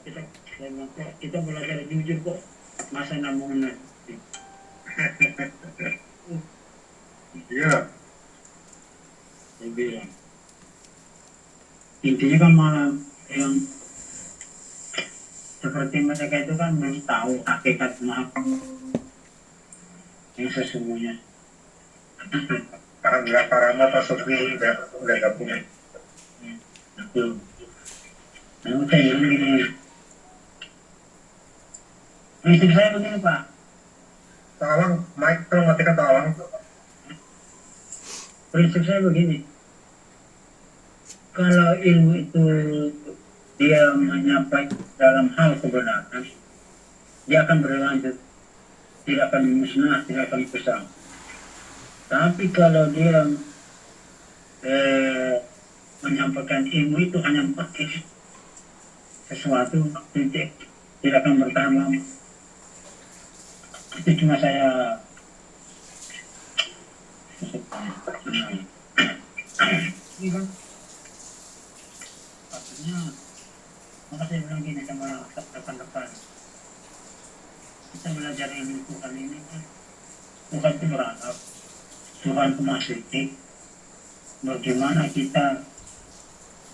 kita saya bilang kok kita belajar jujur kok masa namungan. Iya. Saya bilang intinya kan malah yang seperti mereka itu kan belum tahu hakikat maaf yang sesungguhnya. Karena Pak udah gak punya. Betul. Nah, saya bilang gini, prinsip saya begini Pak. Tolong, Mike, tolong matikan tolong. Prinsip saya begini, kalau ilmu itu dia menyampaikan dalam hal kebenaran, dia akan berlanjut, tidak akan musnah, tidak akan kusam. Tapi kalau dia menyampaikan ilmu itu hanya pakai sesuatu, titik, tidak akan bertahan lama. Itu cuma saya ini kan artinya, maka saya bilang gini sama rekan-rekan, kita belajar ilmu Tuhan ini kan Tuhan itu beradab, Tuhan itu masih bagaimana kita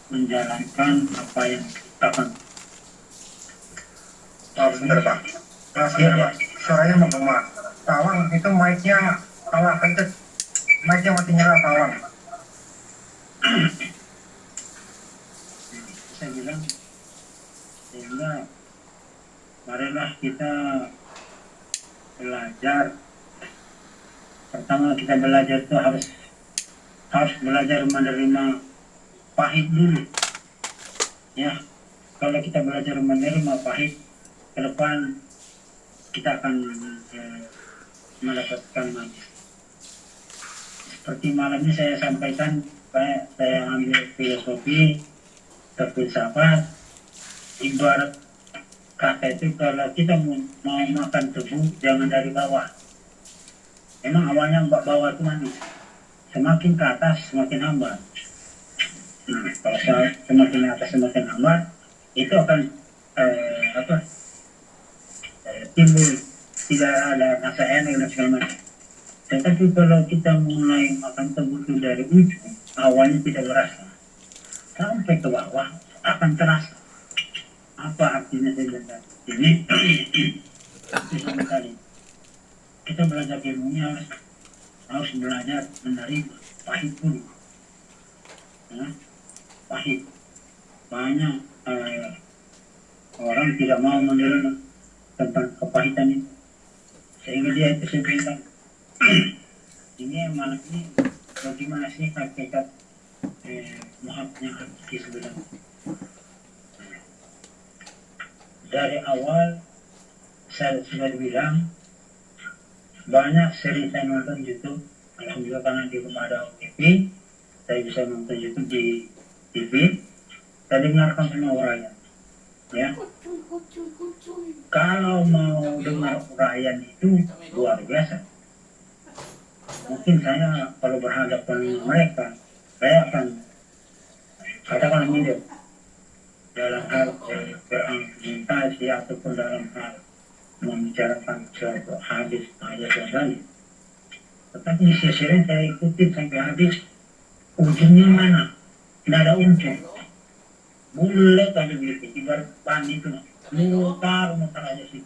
menjalankan apa yang kita akan. Sebentar Pak. Sebentar Pak. Suaranya menggema. Tolong itu mic-nya kalah kencet. Mic-nya mati nyala tolong. Saya bilang sehingga marilah kita belajar. Pertama kita belajar itu harus belajar menerima pahit dulu. Ya, kalau kita belajar menerima pahit, ke depan kita akan mendapatkan manis. Seperti malam ini saya sampaikan, saya ambil filosofi, filsafat, ibarat kata itu kalau kita mau makan tebu jangan dari bawah. Emang awalnya bawah itu manis, semakin ke atas semakin hambar. Nah, kalau semakin atas semakin hambar, itu akan timbul tidak ada rasa enak dan segala macam. Tetapi kalau kita mulai makan tebu itu dari ujung, awalnya tidak berasa, sampai ke bawah akan terasa. Apa artinya sebentar? Ini itu sama tadi. Kita belajar ilmunya harus belajar menerima pahit dulu. Ya, pahit. Banyak orang tidak mau menerima tentang kepahitan itu, sehingga dia itu sebentar. Ini malah ini bagaimana sih hakikat maafnya hakiki sebenarnya. Dari awal saya sudah bilang banyak sering saya nonton YouTube. Alhamdulillah karena di rumah ada TV, saya bisa nonton YouTube di TV. Saya dengarkan semua uraian. Ya, kalau mau dengar uraian itu luar biasa. Mungkin saya kalau berhadapan dengan mereka, saya akan katakan ini dalam hal berargumentasi ataupun dalam hal membicarakan suatu hadis ayat yang lain. Tetapi sering saya ikutin sampai habis, ujungnya mana? Tidak ada ujung. Bulat aja begitu, ibarat ban itu mutar aja sih.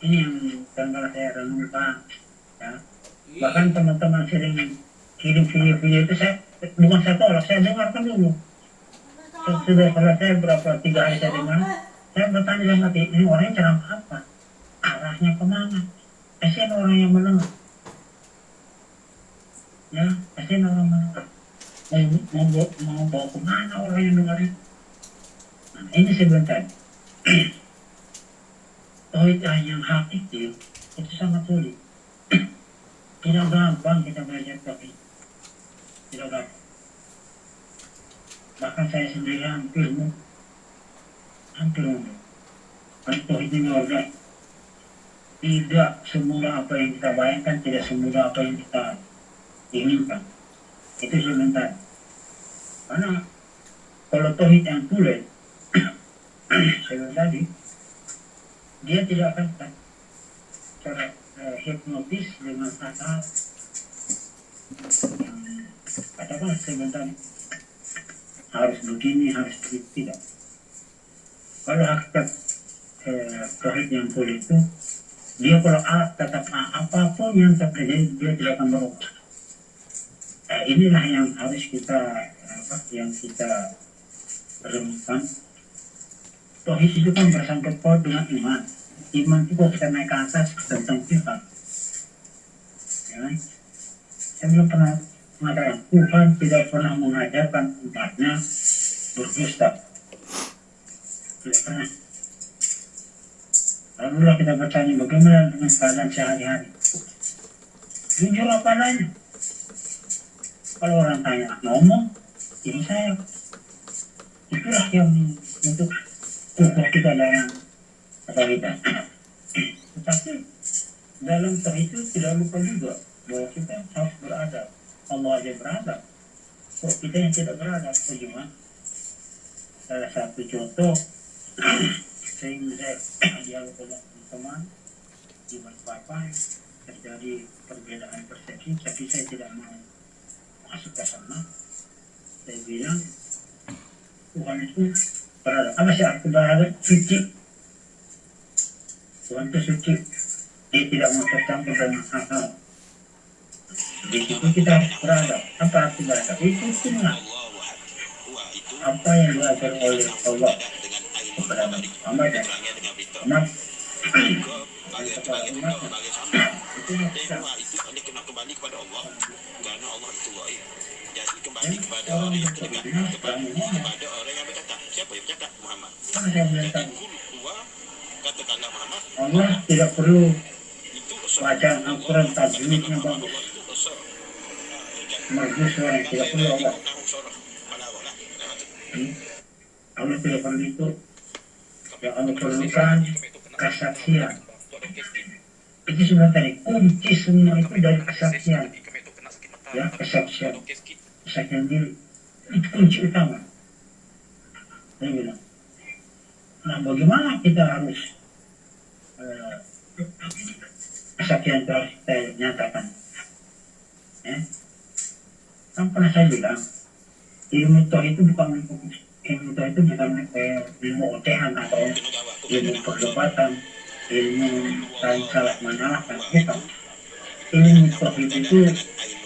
Ini yang kadang-kadang saya renungkan, ya. Bahkan teman-teman sering kirim video-video itu bukan saya tolak, saya dengarkan dulu. Sudah selesai berapa 3 hari saya dengar, saya bertanya dalam hati, ini orangnya ceramah apa? Arahnya kemana? Kasihan orang yang mendengar. Ya, kasihan orang mendengar. Mau bawa kemana orang yang dengar itu? Nah, ini sebentar. Tauhid yang hakiki itu sangat sulit. Tidak gampang kita belajar tauhid. Tidak gampang. Bahkan saya sendiri hampir mundur. Karena tauhid ini luar biasa. Tidak semudah apa yang kita bayangkan, tidak semudah apa yang kita inginkan. Itu sebentar. Karena kalau tauhid yang sulit, saya bilang tadi, dia tidak akan hipnotis dengan kata yang katakan sebentar harus begini harus begitu, tidak. Kalau hakikat tauhid yang full itu, dia kalau tetap apapun yang terjadi dia tidak akan berubah. Inilah yang harus kita yang kita renungkan. Tauhid itu kan bersangkut paut dengan iman. Iman itu kalau kita naik ke atas tentang Tuhan. Ya kan? Saya belum pernah mengatakan Tuhan tidak pernah mengajarkan umatnya berdusta. Tidak pernah. Lalu kita bertanya bagaimana dengan keadaan sehari-hari. Jujur apa adanya. Kalau orang tanya ngomong, ini saya. Itulah yang untuk kukuh kita dalam kita. Tetapi dalam tauhid itu tidak lupa juga bahwa kita harus beradab. Allah aja beradab. Kok kita yang tidak beradab? Bagaimana? Salah satu contoh, saya dialog dengan teman di Balikpapan terjadi perbedaan persepsi, tapi saya tidak mau masuk ke sana. Saya bilang Tuhan itu beradab. Apa sih arti beradab? Suci. Tuhan itu suci. Dia tidak mau tercampur dengan hal-hal. Di situ kita harus beradab. Apa arti beradab? Itu sunnah. Apa yang diajar oleh Allah kepada Muhammad dan umat kepada umat itu kita. Kembali kepada Allah karena Allah itu gaib. Jadi kembali kepada orang yang terdekat, kepada orang yang berkata. Siapa yang bercakap? Muhammad. Jadi katakanlah Muhammad. Allah tidak perlu bacaan Al-Quran tajwidnya bagus. Mergus orang tidak perlu Allah. Allah tidak perlu itu. Yang Allah perlukan kesaksian. Itu sebenarnya tadi kunci semua itu dari kesaksian. Ya, kesaksian diri itu kunci utama. Saya bilang. Nah, bagaimana kita harus kesaksian itu harus kita nyatakan? Kan pernah saya bilang, ilmu tauhid itu bukan ilmu ocehan atau ilmu perdebatan, ilmu saling salah menyalahkan, bukan. Ilmu tauhid itu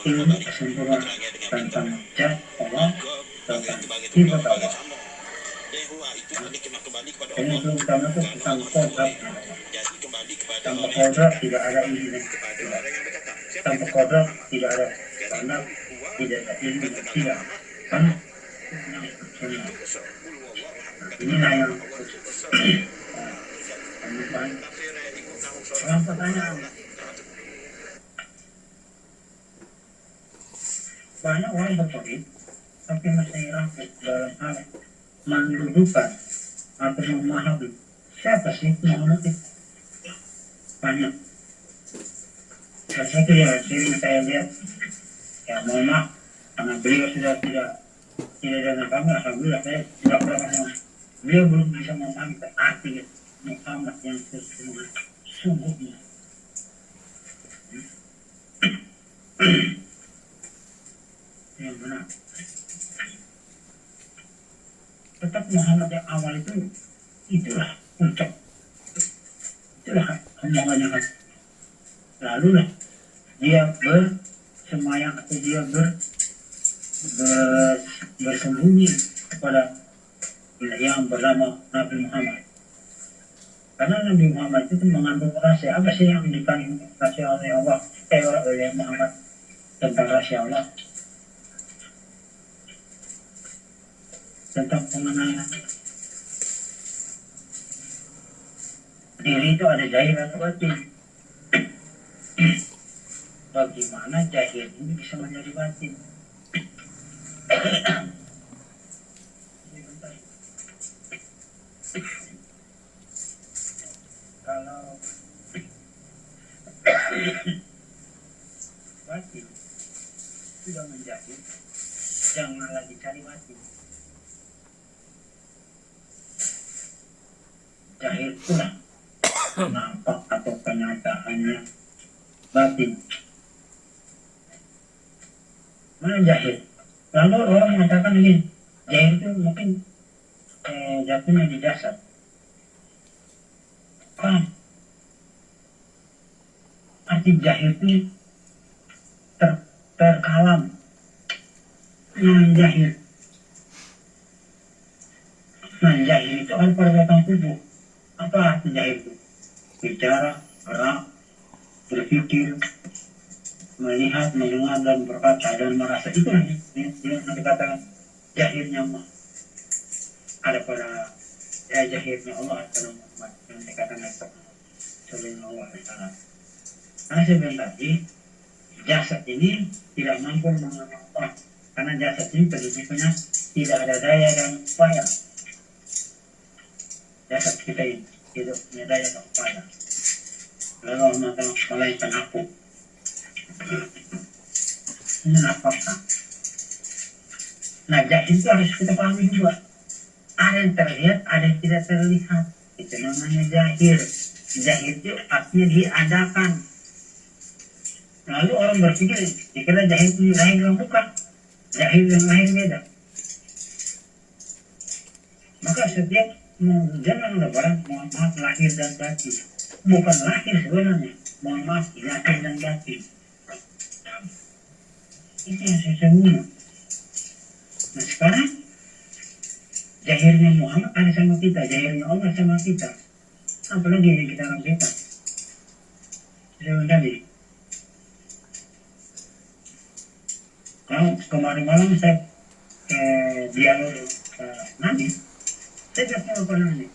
ilmu kesimpulan tentang zat Allah, tentang sifat Allah. Dan itu utama itu tentang kodrat. Tanpa kodrat tidak ada ilmu. Tanpa kodrat tidak ada tanah, tidak ada ilmu, tidak. Kan inilah yang pertanyaan. Banyak orang bertauhid tapi masih rapuh dalam hal mendudukan atau memahami siapa sih Muhammad itu. Banyak. Dan satu ya sering saya lihat, ya mohon maaf karena beliau sudah tidak dengan kami, alhamdulillah saya tidak pernah ngomong. Beliau belum bisa memahami arti Muhammad yang sesungguhnya. Yang benar. Tetap Muhammad yang awal itulah puncak, itulah omongannya kan. Lalu lah dia bersemayam atau dia bersembunyi kepada yang bernama Nabi Muhammad. Karena Nabi Muhammad itu mengandung rahasia. Apa sih yang dikandung rahasia oleh Allah? Oleh Muhammad tentang rahasia Allah, tentang pengenalan diri itu ada zahir atau batin. Bagaimana zahir ini bisa menjadi batin? Kalau batin sudah menjadi, jangan lagi cari batin. jahil pula nampak atau kenyataannya batin. Mana jahil? Lalu orang mengatakan ini jahil itu mungkin jatuhnya di jasad. Kan arti jahil itu terkalam, jahil. Jahil itu adalah perbuatan tubuh. Apa arti jahil itu? Bicara, gerak, berpikir, melihat, mendengar, dan berkata, dan merasa. Itu yang dikatakan jahilnya Allah. Ada pada jahilnya Allah pada Muhammad yang dikatakan Sallallahu Alaihi Wasallam. Karena saya bilang tadi, jasad ini tidak mampu mengenal Allah. Karena jasad ini prinsipnya tidak ada daya dan upaya. Jasad kita ini tidak punya daya dan upaya. Lalu Allah mengatakan aku. Ini apakah? Nah, jahil itu harus kita pahami juga. Ada yang terlihat, ada yang tidak terlihat. Itu namanya jahil. Jahil itu artinya diadakan. Lalu orang berpikir, dikira jahil itu lahir yang bukan. Jahil yang lahir beda. Maka setiap jangan lebaran, mohon maaf lahir dan batin. Bukan lahir sebenarnya, mohon maaf lahir dan batin. Itu yang sesungguhnya. Nah sekarang jahilnya Muhammad ada sama kita, jahilnya Allah sama kita. Apalagi yang kita lakukan. Tadi. Kalau kemarin malam saya dialog Nabi, saya bilang apa Nabi?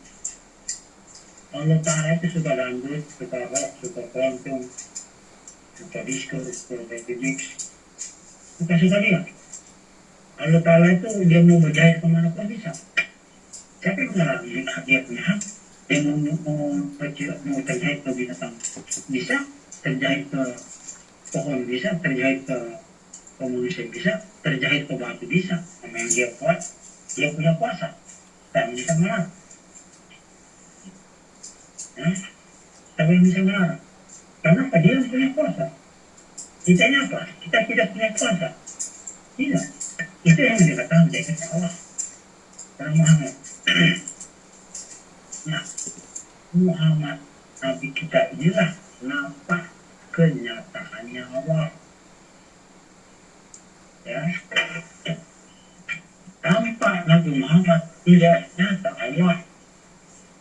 Allah Ta'ala itu suka dangdut, suka rock, suka keroncong, suka disco, suka baby suka dia. Allah Ta'ala itu dia mau berjahit kemana pun bisa. Siapa yang melarang dia punya hak? Dia mau terjahit ke binatang bisa, terjahit ke pohon bisa, terjahit ke manusia bisa, terjahit ke batu bisa. Memang dia kuat, dia punya kuasa, tak bisa melarang. Tapi yang bisa melarang. Kenapa dia punya kuasa? Kita ini apa? Kita tidak punya kuasa. Tidak. Itu yang dikatakan dari Allah. Karena Muhammad. Nah, Muhammad Nabi kita inilah nampak kenyataannya Allah. Ya. Tanpa Nabi Muhammad tidak nyata Allah.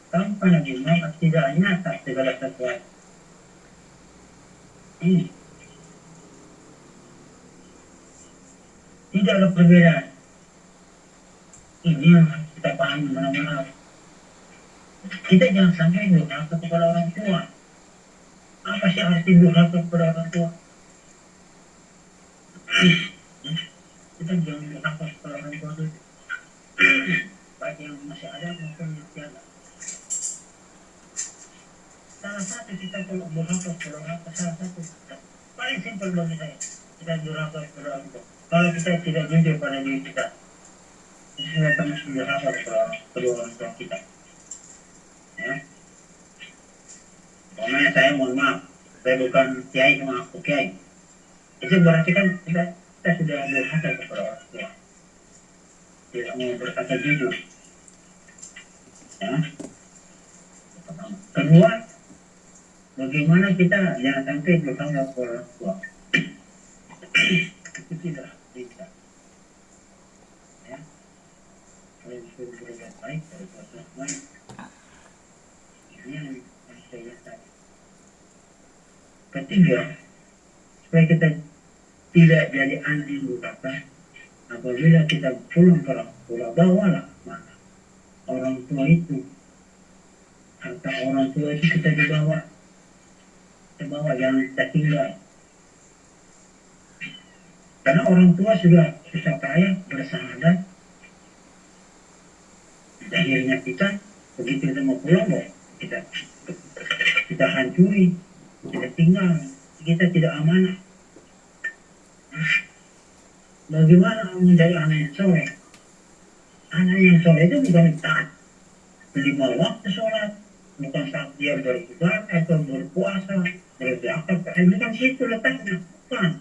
Tanpa Nabi Muhammad tidak nyata segala sesuatu. Ini tidak ada perbedaan. Ini yang kita pahami benar-benar. Kita jangan sampai durhaka kepada orang tua. Apa sih arti durhaka kepada orang tua? Kita jangan durhaka kepada orang tua itu. Baik yang masih ada maupun yang tiada. Salah satu kita kalau durhaka kepada orang tua, salah satu paling simpel bagi saya, kita durhaka kepada orang tua. Kalau kita tidak jujur pada diri kita, itu sudah termasuk durhaka kepada orang tua kita. Ya. Pokoknya saya mohon maaf, saya bukan kiai sama aku kiai. Itu berarti kan kita sudah durhaka kepada orang tua. Tidak mau berkata jujur. Ya. Kedua, bagaimana kita jangan sampai durhaka kepada orang tua. Itu tidak bisa. Ya. Kalau disuruh berbuat baik, berbuat baik. Ini yang saya lihat. Ketiga, supaya kita tidak jadi anak yang durhaka, apabila kita pulang ke orang tua, bawalah mana orang tua itu, harta orang tua itu kita dibawa, jangan kita tinggal. Karena orang tua sudah susah payah bersahadat, akhirnya kita begitu kita mau pulang, kita hancuri, kita tinggal, kita tidak amanah. Bagaimana menjadi anak yang soleh? Anak yang soleh itu bukan taat 5 waktu sholat, bukan saat dia beribadah atau berpuasa, berzakat, bukan situ letaknya, bukan.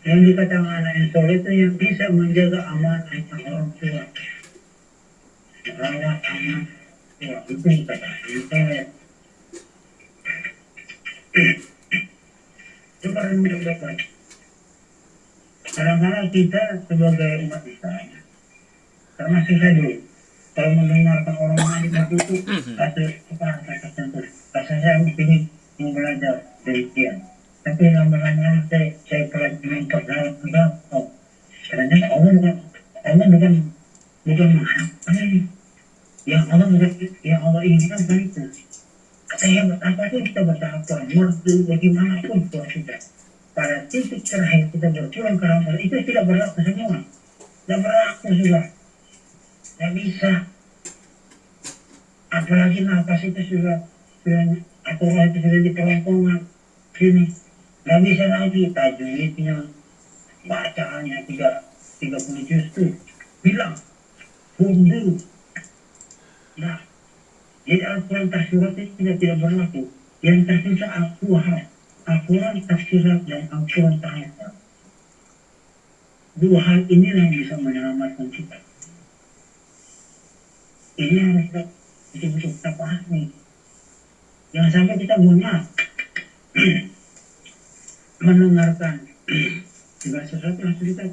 Yang dikatakan anak yang soleh itu yang bisa menjaga amanahnya orang tua, merawat amanah tua, itu dikatakan soleh. Coba renung baik-baik. Kadang-kadang kita sebagai umat Islam, termasuk saya dulu, kalau mendengarkan orang lain begitu, rasa tertentu, rasa saya ingin mau belajar demikian. Tapi lama-lama saya pelajari dalam enggak, ternyata Allah bukan mahal. Yang Allah yang Allah inginkan kan itu. Saya apapun kita bertakwa, merdu bagaimanapun Tuhan kita. Pada titik terakhir kita berpulang ke Allah itu tidak berlaku semua, tidak berlaku juga, tidak bisa. Apalagi nafas itu sudah atau itu sudah di kerongkongan sini, nggak bisa lagi tajwidnya, bacaannya 30 juz itu hilang, mundur. Nah, jadi Al-Quran surat itu tidak berlaku. Yang tersisa Al-Quran tafsirat dan Al-Quran tahayat. Dua hal inilah yang bisa menyelamatkan kita. Ini harus betul-betul kita pahami. Jangan sampai kita mudah mendengarkan segala sesuatu langsung kita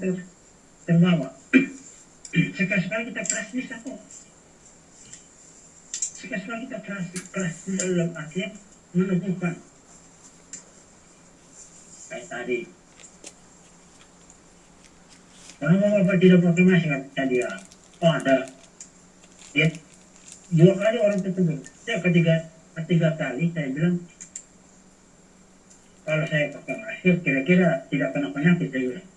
terbawa. Sekali-sekali kita keras bisa kok. Sekali-sekali kita keras dalam artian meneguhkan. Kayak tadi. Kalau Bapak tidak pakai masker tadi ya, oh ada. Ya, 2 kali orang tersebut. Ya ketiga kali saya bilang, kalau saya pakai masker kira-kira tidak kena penyakit saya bilang.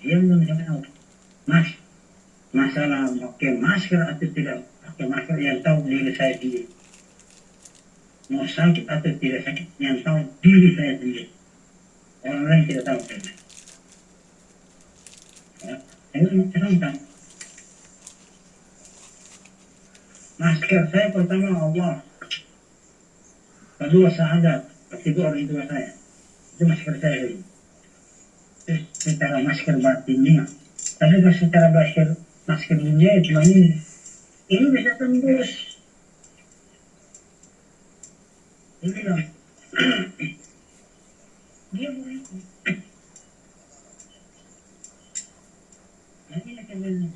Dia belum bisa tahu. Masalah pakai masker atau tidak pakai masker yang tahu diri saya sendiri. Mau sakit atau tidak sakit yang tahu diri saya sendiri. Orang lain tidak tahu saya. Ya, saya tentang masker saya pertama Allah, kedua syahadat, ketiga orang tua saya. Itu masker saya dulu. Terus secara masker batinnya, tapi kalau secara masker dunia cuma ini bisa tembus. Ini bilang, dia boleh. Nah ini saya bilang,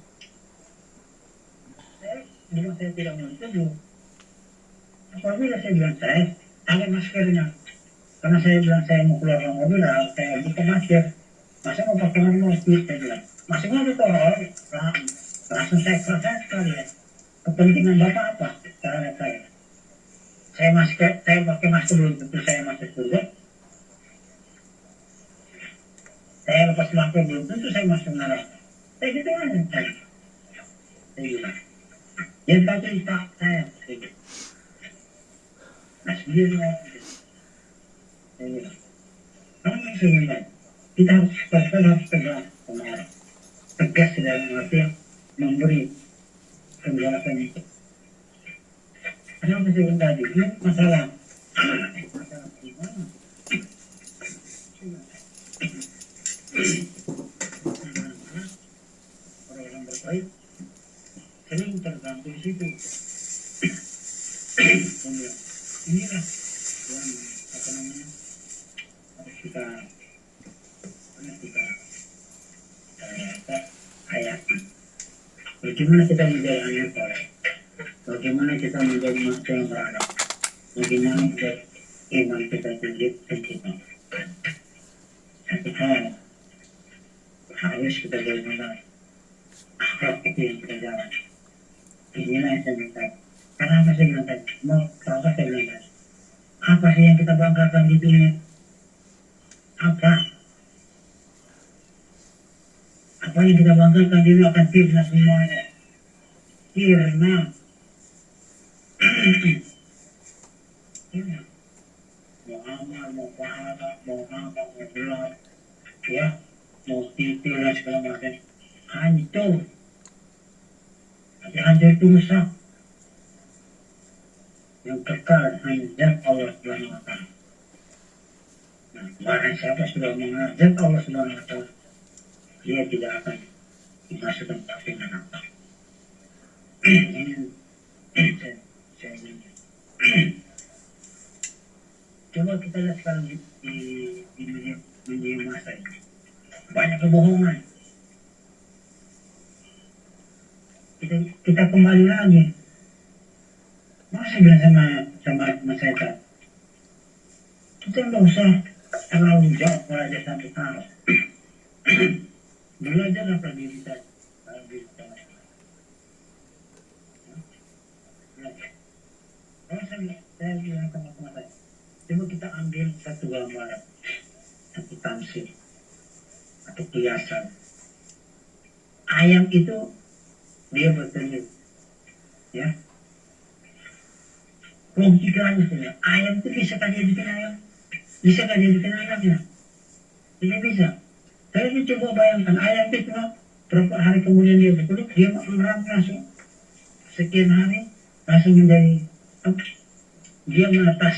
saya tidak menutup. Apabila saya bilang saya ada maskernya, karena saya bilang saya mau keluar dari mobil, saya buka masker. Masa mau pakai masker, saya bilang. Maskernya itu orang langsung saya kerasa sekali ya. Kepentingan Bapak apa terhadap saya? Saya pakai masker belum tentu saya masuk surga. Saya lepas masker belum tentu saya masuk neraka. Saya gitu aja tadi. Saya bilang. Yang tadi tak saya. Nah sendirinya. Saya bilang. Kamu saya bilang. Kita harus tegas kemarin. Tegas dalam arti memberi penjelasan itu. Kenapa saya bilang tadi? Ini masalah gimana? Orang berbaik sering tergantung di situ. Inilah yang harus kita hayati. Bagaimana kita menjadi anak soleh? Bagaimana kita menjadi manusia yang beradab? Bagaimana iman kita tinggi kita? Satu hal harus kita jalan. Akhlak itu yang kita jalan. Inilah yang saya minta. Karena apa saya bilang tadi? Apa saya bilang tadi? Apa sih yang kita banggakan di dunia? Apa yang kita banggakan dulu akan sirna semuanya. Sirna. Mau amal, mau pahala, mau apa, mau gelap, ya, mau titil dan segala macam. Hancur. Tapi ada itu rusak. Yang kekal hanya zat Allah Subhanahu wa Ta'ala. Nah, barang siapa sudah mengenal zat Allah Subhanahu wa Ta'ala, dia tidak akan dimasukkan ke api neraka. Ini saya ingin. Coba kita lihat sekarang di dunia masa ini. Banyak kebohongan. Kita kembali lagi. Masa bilang sama setan, kita nggak usah terlalu jauh belajar sampai sana. Belajar apa diri kita, diri kita. Belajar. Kalau saya bilang sama teman saya, coba kita ambil satu gambaran, satu tamsil, atau kiasan. Ayam itu dia bertelur, ya. Logikanya saja, ayam itu bisa kan dia bikin ayam? Bisa kan dia bikin ayamnya? Tidak bisa. Saya coba bayangkan ayam itu berapa hari kemudian dia bertelur, dia merang langsung sekian hari langsung menjadi dia menetas.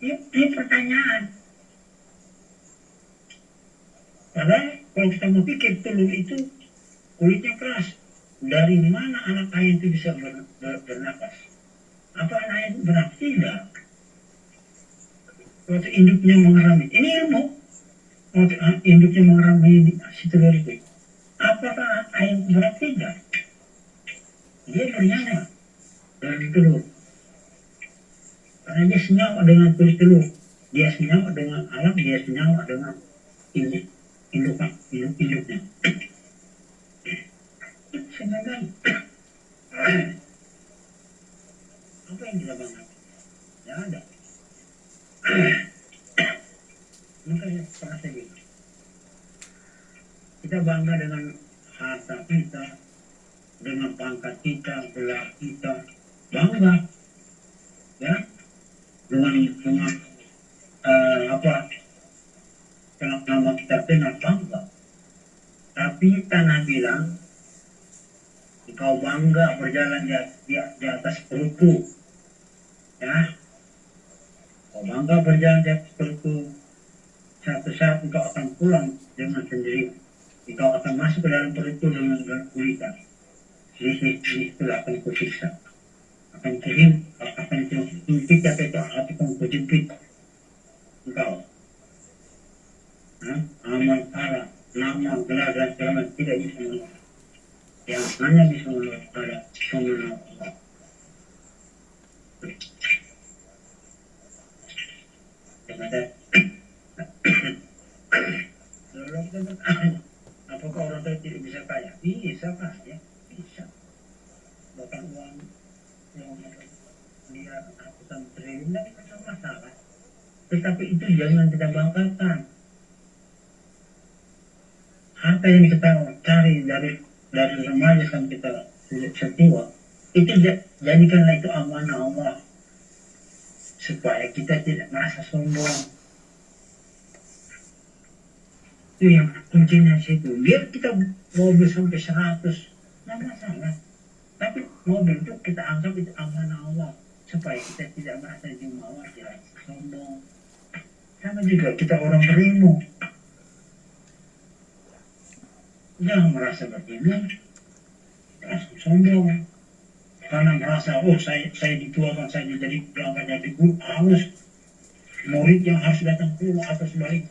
Ini pertanyaan. Padahal kalau kita mau pikir telur itu kulitnya keras. Dari mana anak ayam itu bisa bernapas? Apa anak ayam itu bernapas? Tidak. Waktu induknya mengerami, ini ilmu. Waktu induknya mengerami si telur itu, apakah ayam itu bernapas? Tidak. Dia bernyawa dari telur. Karena dia senyawa dengan kulit telur. Dia senyawa dengan alam, dia senyawa dengan induknya. Sebenarnya apa yang kita banggakan? Tidak ada. Makanya pernah saya bilang, kita bangga dengan harta kita, dengan pangkat kita, gelar kita, bangga, ya, dengan nama kita kenal, bangga. Tapi tanah bilang, engkau bangga berjalan di atas perutku, ya. Kau bangga berjalan di atas perutku. Satu saat engkau akan pulang dengan sendiri. Engkau akan masuk ke dalam perutku dengan gulita. Itulah akan kusiksa. Akan kuhimpit akan kujepit engkau. Amal Allah, nama, gelar dan selamat tidak bisa menolak. Yang hanya bisa menolak Allah, menolak Allah. Lalu kita bertanya, apakah orang tua tidak bisa kaya? Bisa pasti, bisa. Bahkan uang yang dia ratusan triliun tidak ada masalah. Tetapi itu jangan kita banggakan. Harta yang kita cari dari remaja sampai kita setua, itu jadikanlah itu amanah Allah, supaya kita tidak merasa sombong. Itu yang kuncinya situ. Biar kita mobil sampai 100, nggak masalah. Tapi mobil itu kita anggap itu amanah Allah, supaya kita tidak merasa jumawa, tidak sombong. Sama juga kita orang berilmu, jangan merasa beriman, merasa sombong. Karena merasa, saya dituakan, saya diangkat jadi guru, harus murid yang harus datang pulang atau sebalik.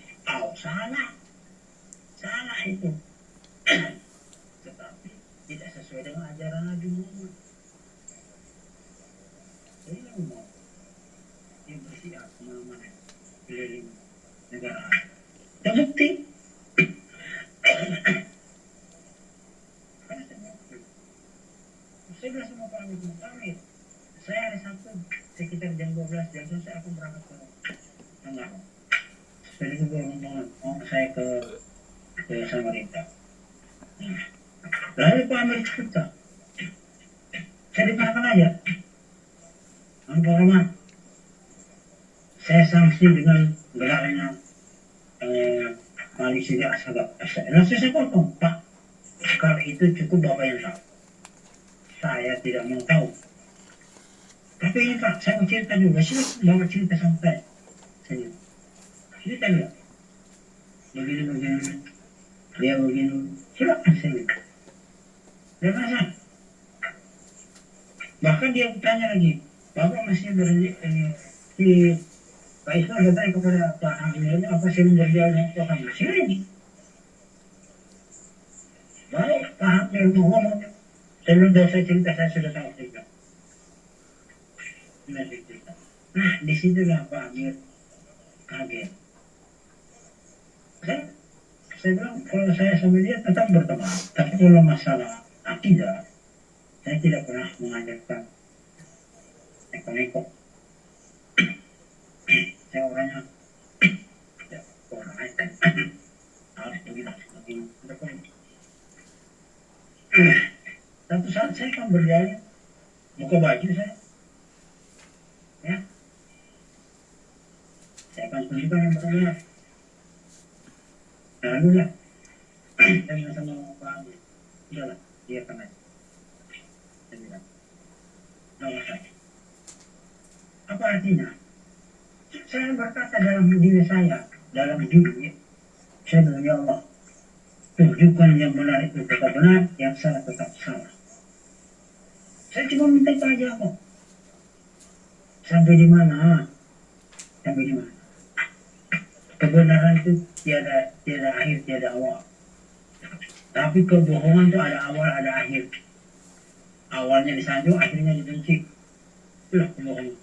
Salah itu. Tetapi tidak sesuai dengan ajaran Nabi Muhammad. Ilmu yang bersiap kemana-mana keliling negara. Terbukti. Saya bilang sama Pak Amit, saya hari Sabtu sekitar jam 12 jam saya akan berangkat ke Tangerang. Saya juga ngomong saya ke Samarinda. Lalu Pak Amit cerita, saya ditanyakan aja, Pak Rahman, saya sanksi dengan gelarnya Malaysia Asagak. Langsung saya potong, Pak, kalau itu cukup Bapak yang tahu. saya tidak mau tahu. Tapi ini Pak, saya mau cerita juga. Sini bawa cerita sampai saya. Cerita juga. Begini. Dia begini. Silakan saya. Dia rasa. Bahkan dia bertanya lagi. Bapak masih di Pak Ismail bertanya kepada Pak Hamid, apa sih berjalan Pak Hamid? Sini. Baru Pak Hamid ngomong. Sebelum saya cerita, saya sudah tahu cerita. Nah, disitulah Pak Amir kaget. Saya bilang, kalau saya sama dia tetap berteman. Tapi kalau masalah akidah, saya tidak pernah mengajarkan neko-neko. Saya orangnya, ya, orang lain. Harus begini. Satu saat saya kan berjalan, buka baju saya. Ya, saya akan tunjukkan yang benar. Lalu lah, saya sama Pak Amir, udahlah, dia akan aja. Saya bilang, nggak masalah. Apa artinya? Saya berkata dalam diri saya, dalam diri, saya bilang, ya Allah, tunjukkan yang benar itu tetap benar, yang salah tetap salah. Saya cuma minta itu aja kok. Sampai di mana? Sampai di mana? Kebenaran itu tiada akhir, tiada awal. Tapi kebohongan itu ada awal, ada akhir. Awalnya disanjung, akhirnya dibenci. Itulah kebohongan.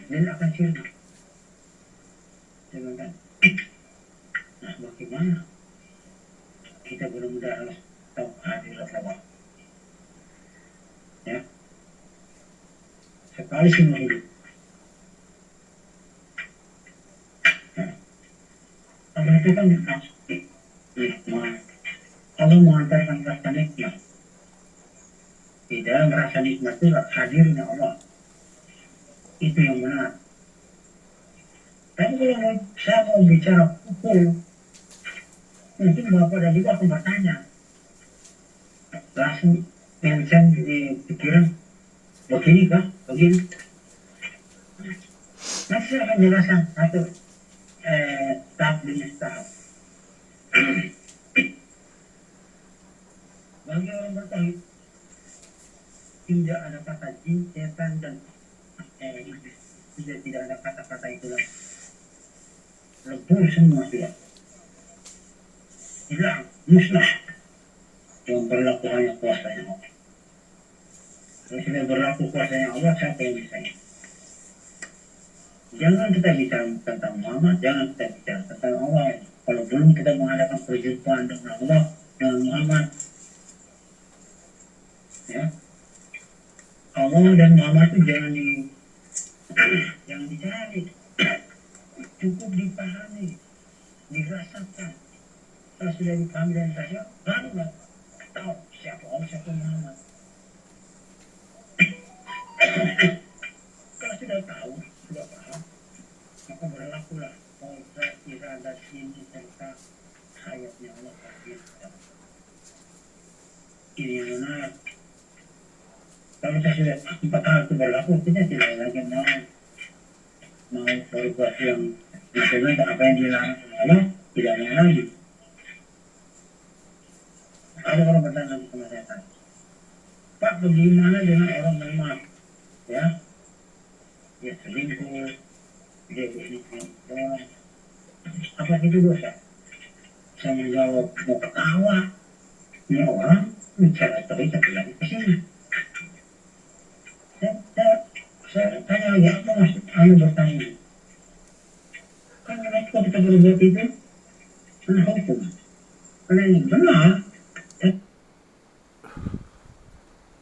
Dan akan sirna. Nah, bagaimana kita benar-benar harus tahu hadir Allah. Ya, sekali semua hidup. Allah itu kan pasti nikmat. Allah mengantarkan rasa nikmat. Di dalam rasa nikmat itu hadirnya Allah. Itu yang benar. Tapi kalau saya mau bicara pukul, mungkin Bapak dan Ibu akan bertanya. Langsung mention di pikiran, begini kah? Begini. Nanti saya akan jelaskan satu tahap demi tahap. Bagi orang bertauhid, tidak ada kata jin, setan, dan iblis. Tidak ada kata-kata itulah. Lebur semua tidak. Hilang, musnah. Yang berlaku hanya kuasanya Allah. Kalau sudah berlaku kuasanya Allah, siapa yang bisa? Jangan kita bicara tentang Muhammad, jangan kita bicara tentang Allah. Kalau belum kita mengadakan perjumpaan dengan Allah, dengan Muhammad, ya, Allah dan Muhammad itu jangan dicari, cukup dipahami, dirasakan. Kalau sudah dipahami dan dirasakan, barulah tahu siapa Allah, siapa Muhammad. Kalau sudah tahu, sudah paham, maka berlakulah konsep iradah sini serta hayatnya Allah hadir. Ini yang benar. Kalau kita sudah 4 hal itu berlaku, kita tidak lagi mau berbuat yang maksudnya apa yang dilarang Allah, tidak mau lagi. Ada orang bertanya sama saya tadi, Pak, bagaimana dengan orang lemah? Ya, dia selingkuh, dia begini, apa itu dosa? Saya menjawab, mau ketawa, ini orang bicara terus lagi ke sini. Saya tanya lagi, apa maksud Anda bertanya? Kan kalau kita berbuat itu, kan hukum. Karena ini benar,